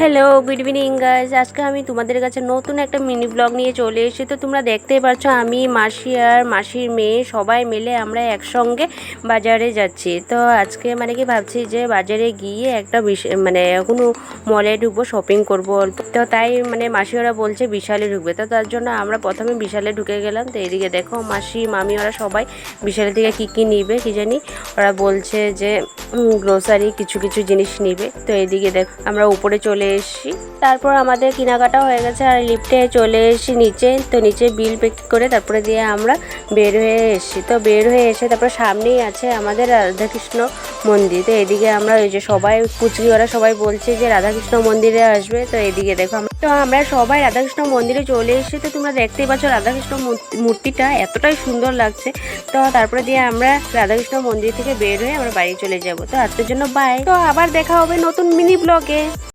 Hello, good evening guys. আজকে আমি তোমাদের কাছে নতুন একটা মিনি ব্লগ নিয়ে চলে এসেছি। তো তোমরা দেখতেই পাচ্ছ আমি, মাসি আর মাসির মেয়ে সবাই মিলে আমরা একসঙ্গে বাজারে যাচ্ছি। তো আজকে কি ভাবছি যে বাজারে গিয়ে একটা কোনো মলে ঢুকবো, শপিং করবো। তো তাই মাসি ওরা বলছে বিশালে ঢুকবে। তো তার জন্য আমরা প্রথমে বিশালে ঢুকে গেলাম। তো এদিকে দেখো মাসি মামি ওরা সবাই বিশালে থেকে কী নিবে কি জানি, ওরা বলছে যে গ্রোসারি কিছু কিছু জিনিস নিবে। তো এদিকে দেখো আমরা উপরে চলে এসেছি, তারপর আমাদের কেনাকাটা হয়ে গেছে আর লিফটে চলে এসেছি নিচে। তো নিচে বিল পে করে তারপরে দিয়ে আমরা বের হয়ে এসেছি। তো বের হয়ে এসে তারপর সামনেই আছে আমাদের রাধাকৃষ্ণ মন্দির। তো এদিকে আমরা এই যে সবাই কুচকি ওরা সবাই বলছে যে রাধাকৃষ্ণ মন্দিরে আসবে। তো এদিকে দেখো আমরা সবাই রাধাকৃষ্ণ মন্দিরে চলে এসেছি। তো তোমরা দেখতেই পাচ্ছ রাধাকৃষ্ণ মূর্তিটা এতটাই সুন্দর লাগছে। তো তারপরে দিয়ে আমরা রাধাকৃষ্ণ মন্দির থেকে বের হয়ে আমরা বাড়ি চলে যাব। তো আজকের জন্য বাই। তো আবার দেখা হবে নতুন মিনি ব্লগে।